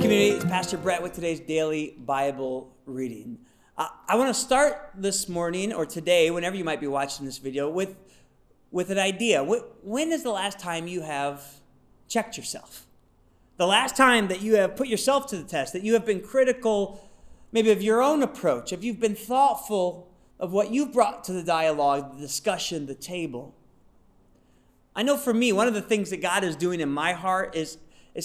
community. It's Pastor Brett with today's daily Bible reading. I want to start this morning or today, whenever you might be watching this video, with an idea. When is the last time you have checked yourself? The last time that you have put yourself to the test, that you have been critical maybe of your own approach, if you've been thoughtful of what you've brought to the dialogue, the discussion, the table. I know for me, one of the things that God is doing in my heart is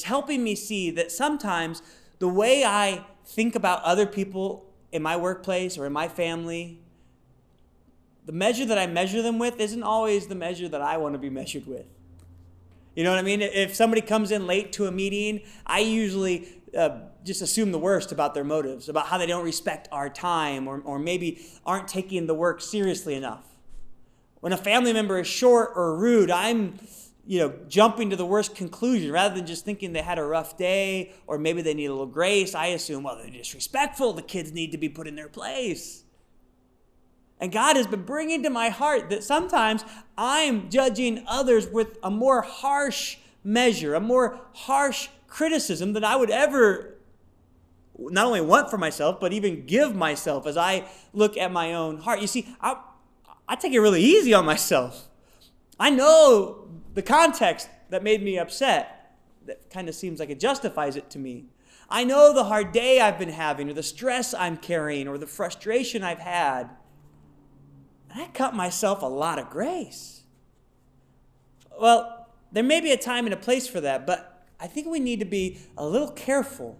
helping me see that sometimes the way I think about other people in my workplace or in my family, the measure that I measure them with isn't always the measure that I want to be measured with. You know what I mean? If somebody comes in late to a meeting, I usually just assume the worst about their motives, about how they don't respect our time or maybe aren't taking the work seriously enough. When a family member is short or rude, I'm jumping to the worst conclusion rather than just thinking they had a rough day or maybe they need a little grace. I assume, well, they're disrespectful. The kids need to be put in their place. And God has been bringing to my heart that sometimes I'm judging others with a more harsh measure, a more harsh criticism than I would ever not only want for myself, but even give myself as I look at my own heart. You see, I take it really easy on myself. I know the context that made me upset. That kind of seems like it justifies it to me. I know the hard day I've been having or the stress I'm carrying or the frustration I've had. And I cut myself a lot of grace. Well, there may be a time and a place for that, but I think we need to be a little careful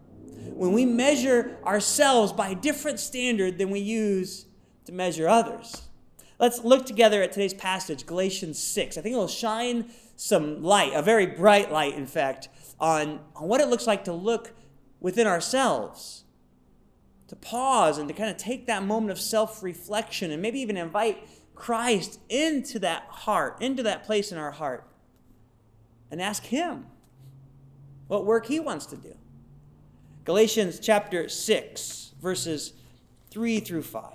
when we measure ourselves by a different standard than we use to measure others. Let's look together at today's passage, Galatians 6. I think it will shine some light, a very bright light, in fact, on what it looks like to look within ourselves, to pause and to kind of take that moment of self-reflection and maybe even invite Christ into that heart, into that place in our heart, and ask Him what work He wants to do. Galatians chapter 6, verses 3 through 5.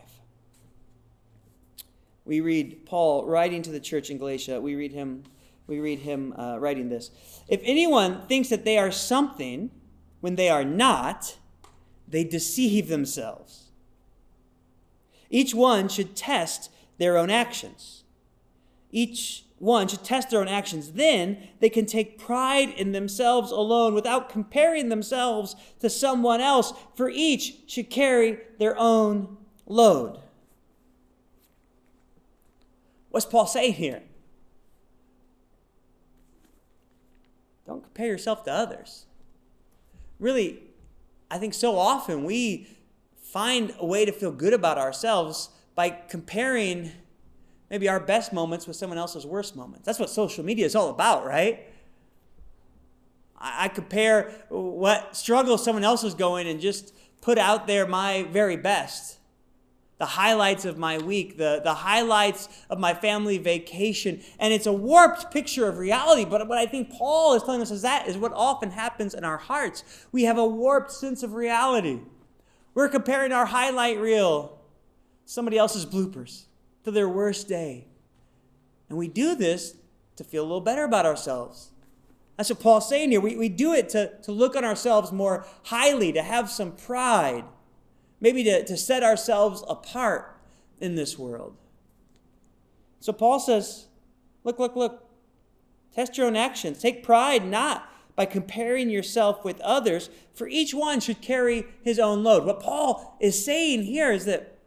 We read Paul writing to the church in Galatia. We read him writing this. If anyone thinks that they are something when they are not, they deceive themselves. Each one should test their own actions. Then they can take pride in themselves alone without comparing themselves to someone else, for each should carry their own load. What's Paul saying here? Don't compare yourself to others. Really, I think so often we find a way to feel good about ourselves by comparing maybe our best moments with someone else's worst moments. That's what social media is all about, right? I compare what struggle someone else is going and just put out there my very best. The highlights of my week, the highlights of my family vacation. And it's a warped picture of reality. But what I think Paul is telling us is that is what often happens in our hearts. We have a warped sense of reality. We're comparing our highlight reel, somebody else's bloopers, to their worst day. And we do this to feel a little better about ourselves. That's what Paul's saying here. We do it to look on ourselves more highly, to have some pride. Maybe to set ourselves apart in this world. So Paul says, look. Test your own actions. Take pride not by comparing yourself with others, for each one should carry his own load. What Paul is saying here is that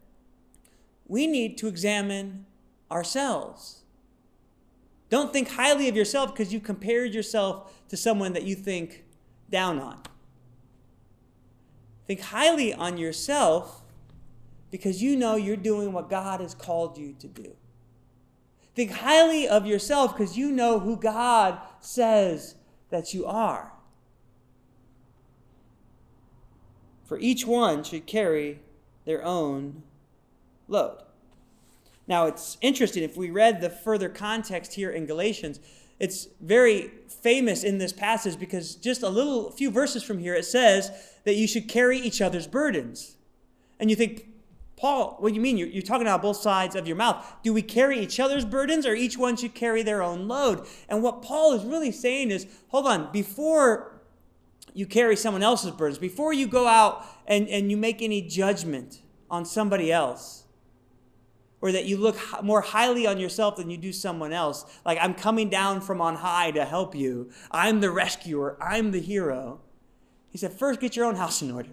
we need to examine ourselves. Don't think highly of yourself because you compared yourself to someone that you think down on. Think highly on yourself because you know you're doing what God has called you to do. Think highly of yourself because you know who God says that you are. For each one should carry their own load. Now, it's interesting, if we read the further context here in Galatians, it's very famous in this passage because just a few verses from here, it says that you should carry each other's burdens. And you think, Paul, what do you mean? You're talking out both sides of your mouth. Do we carry each other's burdens or each one should carry their own load? And what Paul is really saying is, hold on, before you carry someone else's burdens, before you go out and you make any judgment on somebody else, or that you look more highly on yourself than you do someone else, like I'm coming down from on high to help you, I'm the rescuer, I'm the hero. He said, first get your own house in order.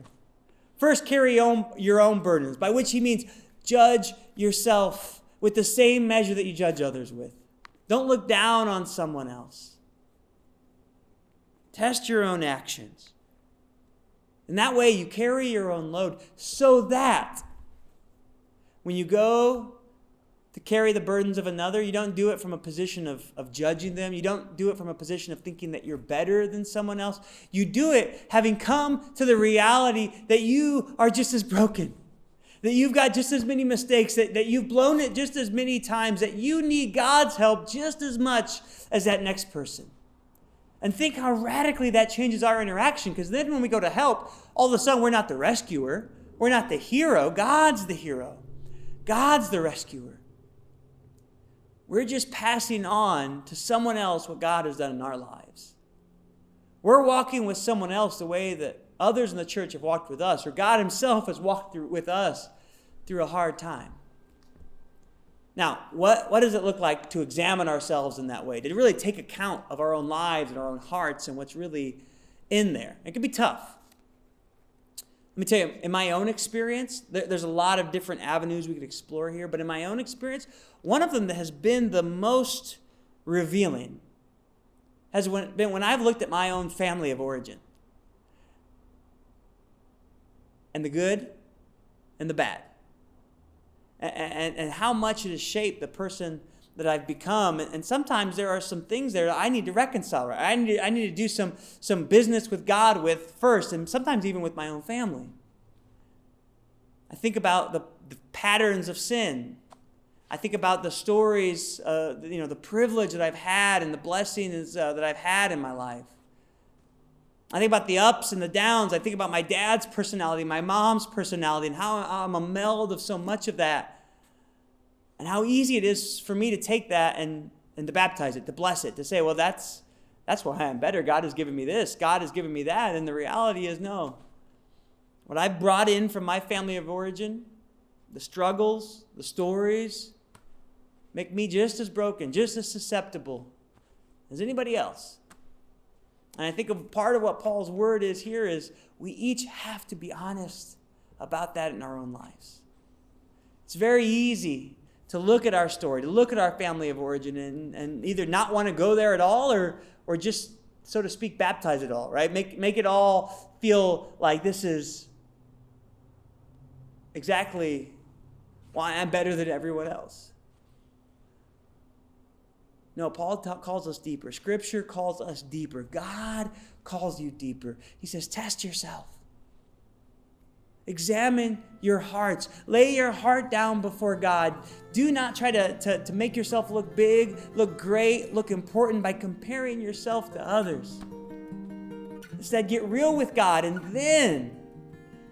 First carry your own burdens, by which he means judge yourself with the same measure that you judge others with. Don't look down on someone else. Test your own actions. And that way you carry your own load, so that when you go to carry the burdens of another, you don't do it from a position of judging them. You don't do it from a position of thinking that you're better than someone else. You do it having come to the reality that you are just as broken, that you've got just as many mistakes, that you've blown it just as many times, that you need God's help just as much as that next person. And think how radically that changes our interaction, because then when we go to help, all of a sudden we're not the rescuer. We're not the hero. God's the hero. God's the rescuer. We're just passing on to someone else what God has done in our lives. We're walking with someone else the way that others in the church have walked with us, or God himself has walked with us through a hard time. Now, what does it look like to examine ourselves in that way? To really take account of our own lives and our own hearts and what's really in there? It can be tough. Let me tell you, in my own experience, there's a lot of different avenues we could explore here, but in my own experience, one of them that has been the most revealing has been when I've looked at my own family of origin. And the good and the bad. And how much it has shaped the person that I've become. And sometimes there are some things there that I need to reconcile. Right? I need to do some business with God with first, and sometimes even with my own family. I think about the patterns of sin. I think about the stories, the privilege that I've had and the blessings that I've had in my life. I think about the ups and the downs. I think about my dad's personality, my mom's personality, and how I'm a meld of so much of that. And how easy it is for me to take that and to baptize it, to bless it, to say, well, that's why I'm better. God has given me this. God has given me that. And the reality is, no. What I brought in from my family of origin, the struggles, the stories, make me just as broken, just as susceptible as anybody else. And I think a part of what Paul's word is here is we each have to be honest about that in our own lives. It's very easy to look at our story, to look at our family of origin and either not want to go there at all or just, so to speak, baptize it all, right? Make it all feel like this is exactly why I'm better than everyone else. No, Paul calls us deeper. Scripture calls us deeper. God calls you deeper. He says, test yourself. Examine your hearts. Lay your heart down before God. Do not try to make yourself look big, look great, look important by comparing yourself to others. Instead, get real with God, and then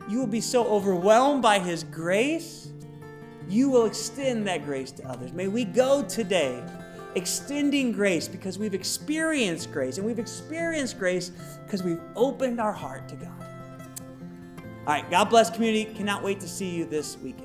you will be so overwhelmed by His grace, you will extend that grace to others. May we go today extending grace because we've experienced grace, and we've experienced grace because we've opened our heart to God. All right, God bless, community. Cannot wait to see you this weekend.